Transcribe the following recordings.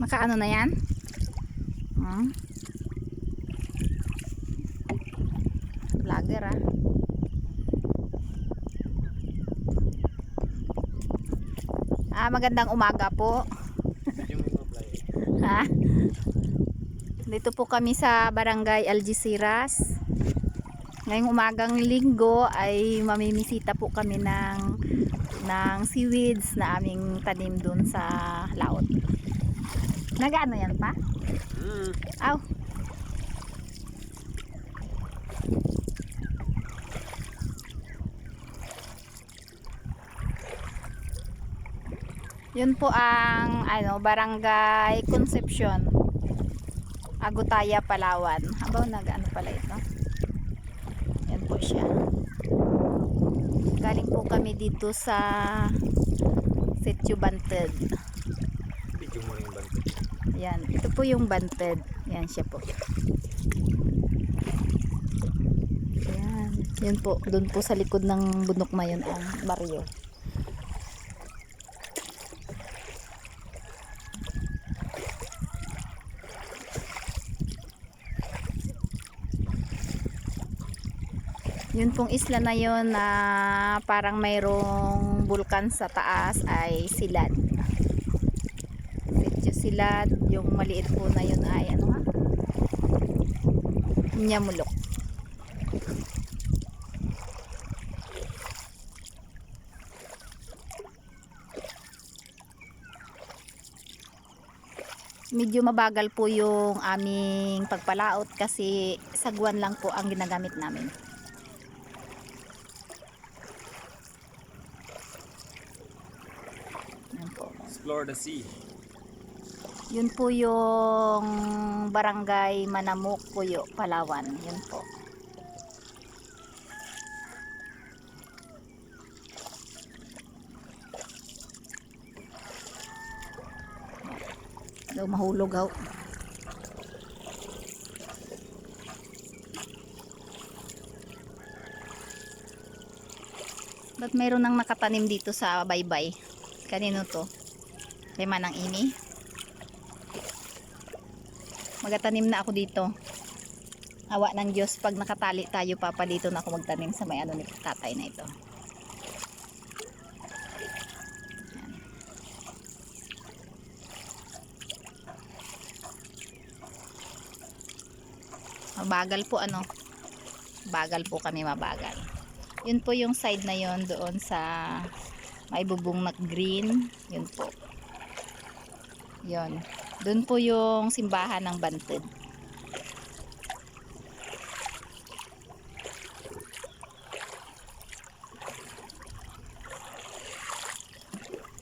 Nakaano na yan? Vlogger ah. Magandang umaga po. Ha? Dito po kami sa Barangay Algeciras. Ngayong umagang linggo ay mamimisita po kami ng seaweeds na aming tanim dun sa laot. Nagaano yan pa? Aw. Yun po ang Barangay Concepcion, Agutaya, Palawan. Habaw nag-ano pala ito. Yan po siya. Galing po kami dito sa Sitio Banted. Yan, ito po yung Banted. Yan siya po. Yan, yun po, doon po sa likod ng bundok na yun ang baryo. Yun pong isla na yun na parang mayroong bulkan sa taas ay Silad. Sitio Silad. Yung maliit po na yun ay ano nga? Nyamulok. Medyo mabagal po yung aming pagpalaot kasi sagwan lang po ang ginagamit namin. Explore the sea. Yun po yung Barangay Manamuk, Puyo, Palawan. Yun po. Daw mahulog ako. Ba't mayroon nang nakatanim dito sa baybay? Kanino to? Kay Manang Imi. Magatanim na ako dito. Awa ng Diyos, pag nakatali tayo papa dito na ako magtanim sa may ano ni tatay na ito. Yan. Mabagal po ano. Bagal po kami, mabagal. Yun po yung side na yon doon sa may bubong na green. Yun po. Yun. Doon po yung simbahan ng Banted.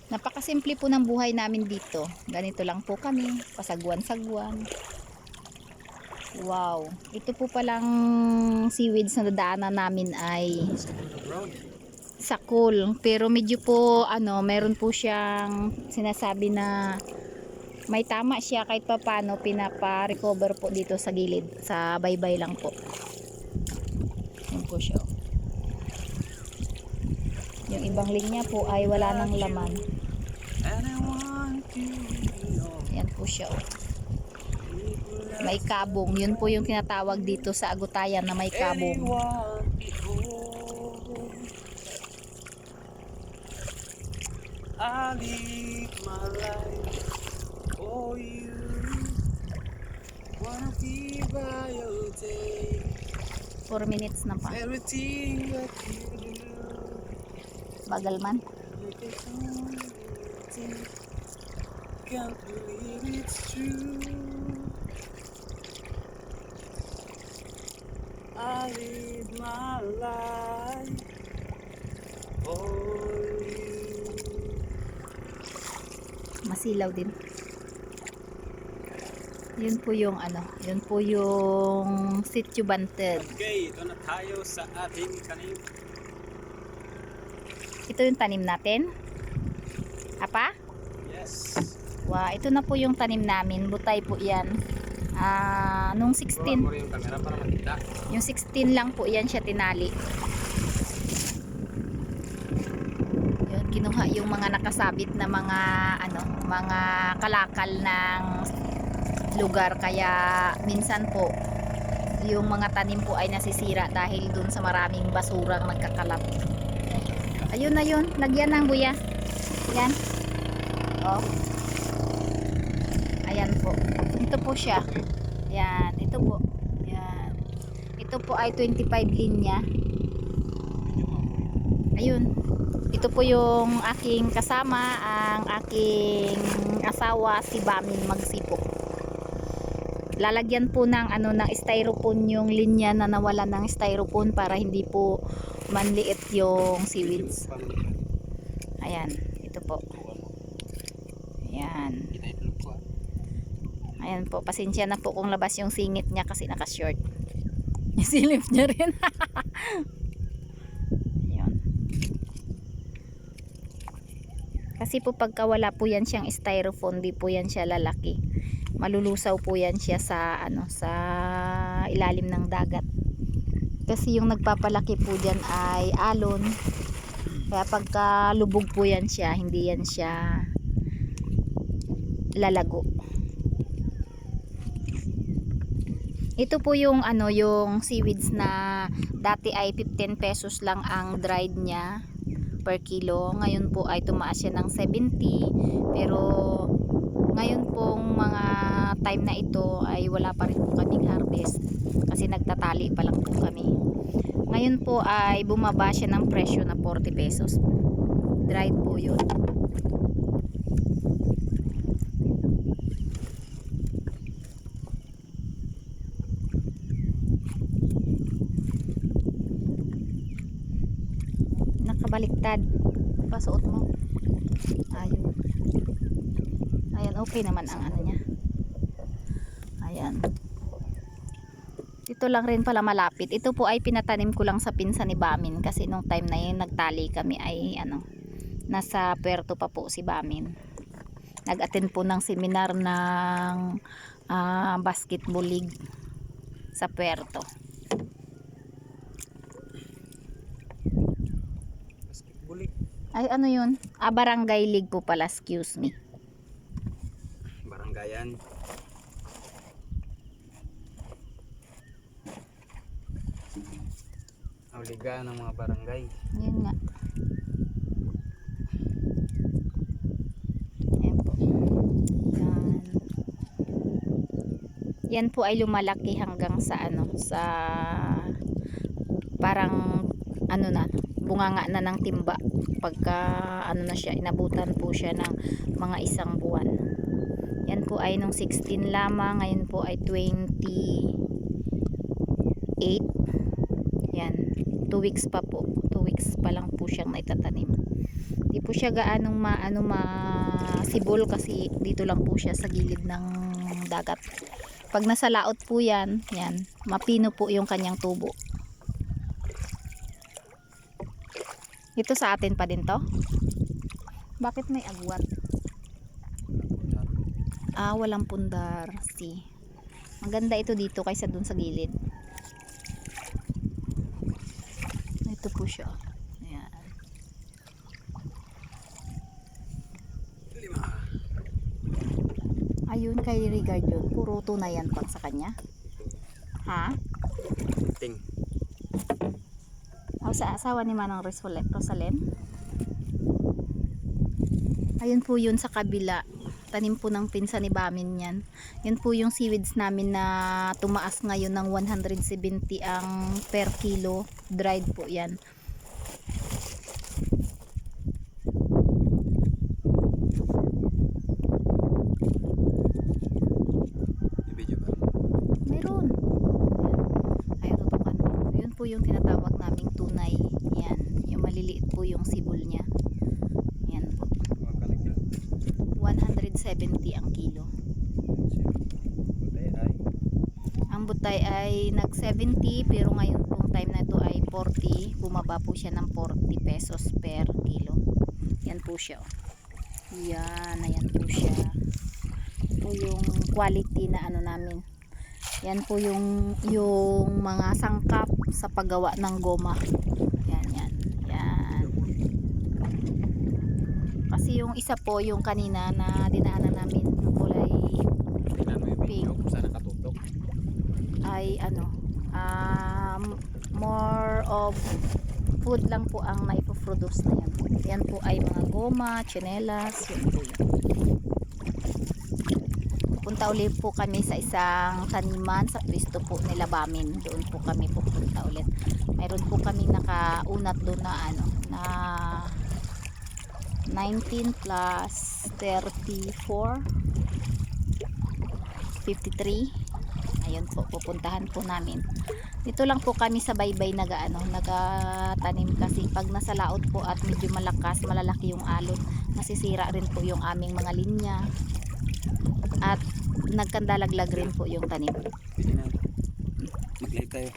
Napakasimple po ng buhay namin dito. Ganito lang po kami. Pasagwan-sagwan. Wow. Ito po palang seaweeds na dadaanan namin ay sakul. Pero medyo po meron po siyang sinasabi na may tama siya kahit pa paano pinapa-recover po dito sa gilid. Sa baybay lang po. Yun po siya. Yung ibang linya po ay wala nang laman. Yan po siya. May kabong. Yun po yung tinatawag dito sa Agutayan na may kabong. I live my life for you. Wanna be by your day. 4 minutes na pa. Everything that you do. Bagal man. Can't believe it's true. I live my life for you. Masilaw din. Yun po yung yun po yung Sitio Banted. Okay, ito na tayo sa ating tanim. Ito yung tanim natin. Apa? Yes. Wow, ito na po yung tanim namin. Butay po yan. Nung 16. Yung camera para makita. Yung 16 lang po yan siya tinali. Yun. kinuha yung mga nakasabit na mga mga kalakal ng lugar, kaya minsan po yung mga tanim po ay nasisira dahil dun sa maraming basurang nagkakalat. Ayun na yun, lagyan ng buya. Yan. Oh. Ayan po. Ito po siya. Yan, ito po. Yan. Ito po ay 25 linya. Ayun. Ito po yung aking kasama, ang aking asawa, si Bamin Magsipok. Lalagyan po ng ng styrofoam yung linya na nawalan ng styrofoam para hindi po manliit yung seaweeds. Ayan, ito po. Ayan. Ayan po, pasensya na po kung labas yung singit niya kasi naka-short. Isilip niya rin. Ayan. Kasi po pagka wala po yan siyang styrofoam, di po yan siya lalaki. Malulusaw po yan siya sa sa ilalim ng dagat. Kasi yung nagpapalaki po diyan ay alon. Kaya pagka lubog po yan siya, hindi yan siya lalago. Ito po yung yung seaweeds na dati ay 15 pesos lang ang dried niya per kilo. Ngayon po ay tumaas siya ng 70, pero ngayon pong mga time na ito ay wala pa rin po kaming harvest kasi nagtatali pa lang po kami. Ngayon po ay bumaba siya ng presyo na 40 pesos. Dried po yun. Nakabaliktad. Pasuot mo. Ayun. Ayan, okay naman ang niya. Ayan. Dito lang rin pala malapit. Ito po ay pinatanim ko lang sa pinsan ni Bamin kasi nung time na yun nagtali kami ay nasa Puerto pa po si Bamin. Nag-attend po ng seminar ng basketball league sa Puerto. Basketball league. Ay yun? Barangay league po pala, excuse me. Barangayan. Liga ng mga barangay. Yun nga. Ayan po. Yan po ay lumalaki hanggang sa sa parang bunganga na ng timba. Pagka na siya, inabutan po siya ng mga isang buwan. Yan po ay nung 16 lamang, ngayon po ay 28. Yan, 2 weeks pa po. 2 weeks pa lang po siyang naitatanim. Di po siya gaanong masibol kasi dito lang po siya sa gilid ng dagat. Pag nasa laot po yan, mapino po yung kanyang tubo. Ito sa atin pa din to? Bakit may agwat? Walang pundar. See. Maganda ito dito kaysa dun sa gilid. Ito po siya. Ayan. 5. Ayun kay Rigard yun. Puro tunay yan pag sa kanya. Ha? Ting. Sa asawa ni Manang Rosalem. Ayun po yun sa kabila. Tanim po ng pinsan ni Bamin yan. Yan po yung seaweeds namin na tumaas ngayon ng 170 ang per kilo. Dried po yan. Video ba? Meron. Ayun, tutukan mo. Yun po yung tinatawag naming tunay. Yan. Yung maliliit po yung sibol niya. Yan po. 170 ang kilo. Ang butay ay nag 70 pero ngayon pong time na ito ay 40. Bumaba po siya ng 40 pesos per kilo. Yan po siya. Yan, ayan po siya. Ito yung quality na namin. Yan po yung mga sangkap sa paggawa ng goma. Yan. yung isa po, yung kanina na dinaanan namin, yung kulay Tingnan mo yung video Pink. kung saan nakatutok. ay ano, more of food lang po ang naipoproduce na yan. Yan po ay mga goma, tsinelas, yun po yun. Punta ulit po kami sa isang taniman sa pwesto po nila Bamin. Doon po kami pupunta ulit. Mayroon po kami nakaunat doon na ano, na 19 plus 34 53. Ayun po, pupuntahan po namin. Dito lang po kami sa baybay nagatanim kasi pag nasa laot po at medyo malakas, malalaki yung alon, nasisira rin po yung aming mga linya at nagkandalaglag rin po yung tanim. Pwede na. Bigay kayo.